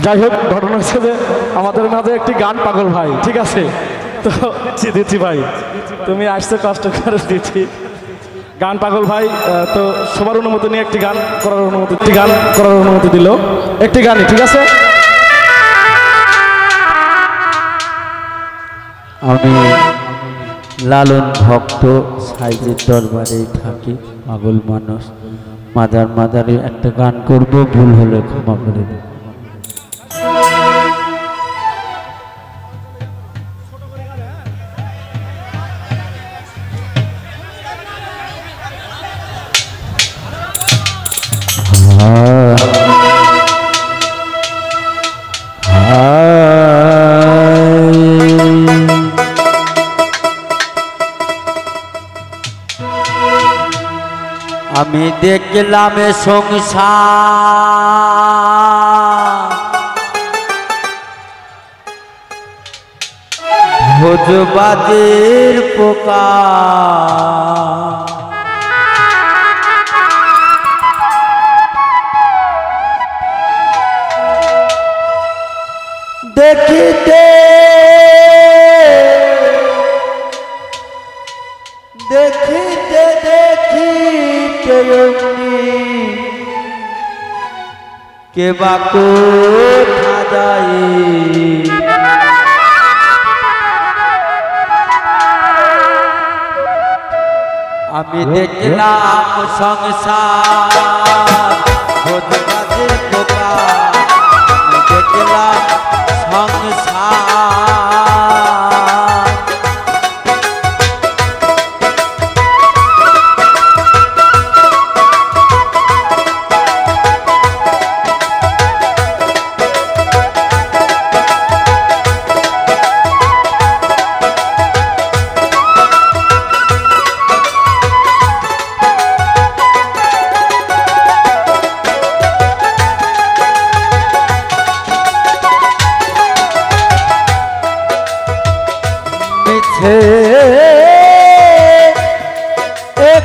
যাই হোক, ঘটনা হচ্ছে যে আমাদের মাঝে একটি গান পাগল ভাই, ঠিক আছে? তো দিচ্ছি ভাই, তুমি আসতে কষ্ট করে দিচ্ছি। গান পাগল ভাই তো সবার অনুমতি নিয়ে একটি গান করার অনুমতি দিল, একটি গানই, ঠিক আছে? আমি লালন ভক্ত, সাইজের দরবারে থাকি, পাগল মানুষ। মাদারে একটা গান করব, ভুল হলে ক্ষমা করে দেব। আমি দেখলাম সংসার ভোজবাদের পোকা, দেখিতে দেখিতে দেখিতে কে বা কোথা যায়, আমি দেখলাম সংসার ভোজবাদের পোকা, আমি দেখলাম সংসার।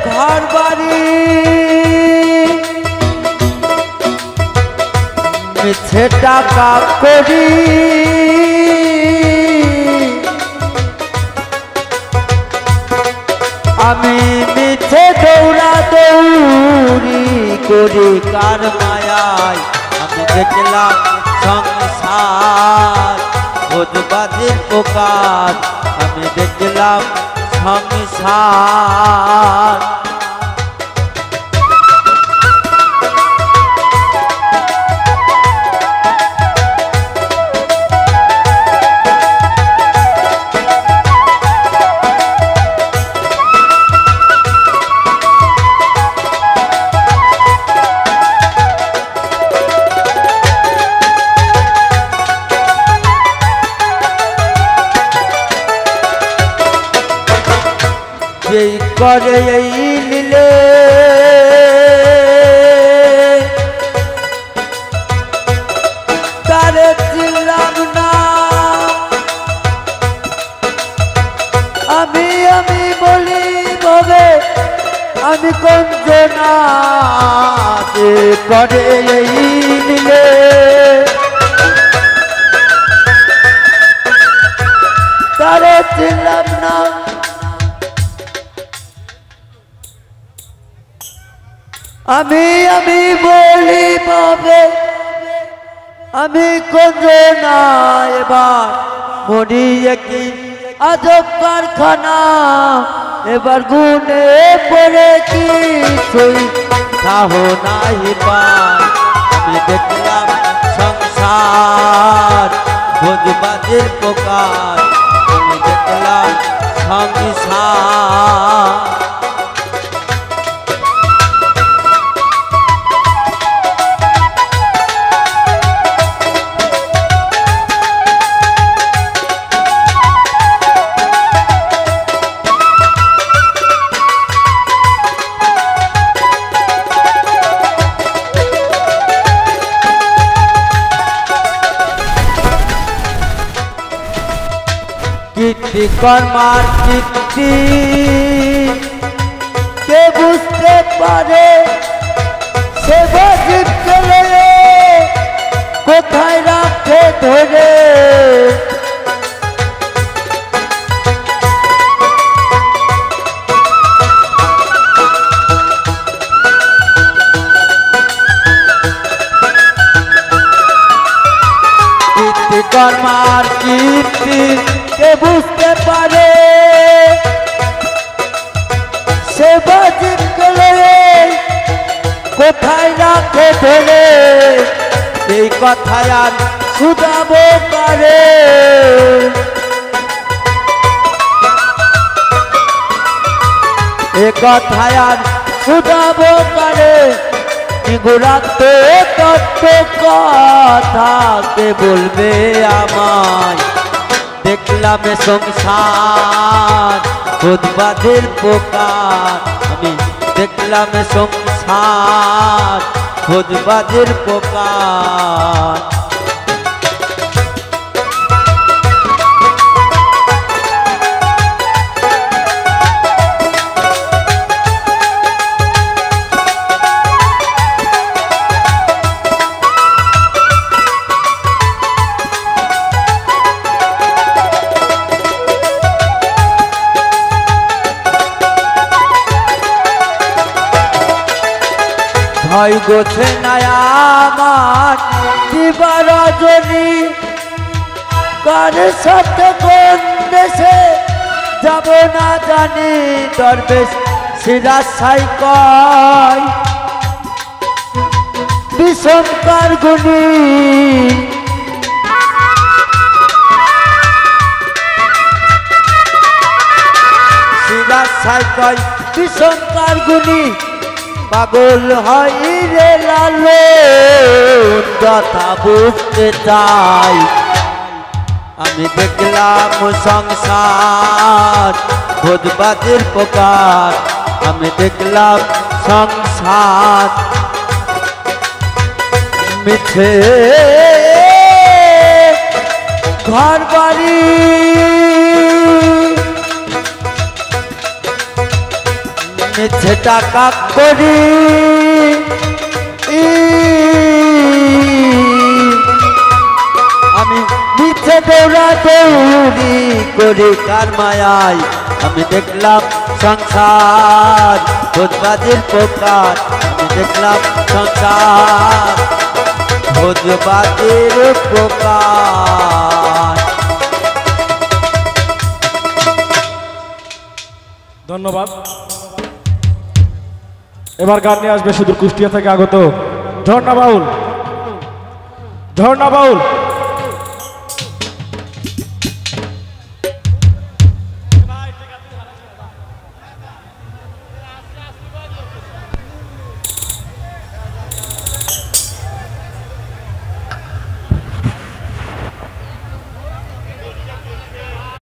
ঘর বাড়ি মিছে টাকা করি, আমি মিছে দৌড়া দৌড়ি করি কার মায়ায়, আমি দেখলাম সংসার ভোজবাদের পোকার, আমি দেখলাম সংসার। যেই করে এই লীলে তারে চিনলাম না, আমি বলি ভবে আমি কোন জনা, যে করে এই লীলে তারে চিনলাম না, আমি বলি পাবে আমি কোন না, এবার মরি কি আজব কারখানা, এবার গুনে পড়ে কিছুই সাহ নাই পাই, আমি দেখলাম সংসার ভোজবাদের পোকার, আমি দেখলাম সংসার। কীর্তি কর্মার কীর্তি কে বুঝতে পারে, সে বাজিত চলে কোথায় রাখ বিশ্বকর্মার কীর্তি কে বুঝতে পারে সে বাজিত গেলে কোথায় রাখে ধরে এই কথায় আর শুধাবো পারে এ কথায় আর শুধাবো পারে নিগুড়াত্ম তত্ত্ব কথা কে বলবে আমায় দেখলাম এ সংসার খুদবাদের পোকার আমি দেখলাম এ সংসার খুদবাদের পোকার ভয় গোছে আমার দিবা রজনী কার সাথে কোন দেশে যাব না জানি দরবেশ সিরাজ সাই কয় বিষমকার গুণী সিরাজ সাই কয় বিষমকার গুণী পাগল হয় রে লালন কথা বুঝতে চাই আমি দেখলাম সংসার খুদবাদের পোকার আমি দেখলাম সংসার মিছে ঘর বাড়ি মিছে টাকা করি আমি মিছে দৌড়া দৌড়ি করি কার মায়ায় আমি দেখলাম সংসার খুদবাদের পোকার আমি দেখলাম সংসার খুদবাদের পোকার। ধন্যবাদ। এবার গান নিয়ে আসবে সুদূর কুষ্টিয়া থেকে আগত ঝর্ণা বাউল। ঝর্ণা বাউল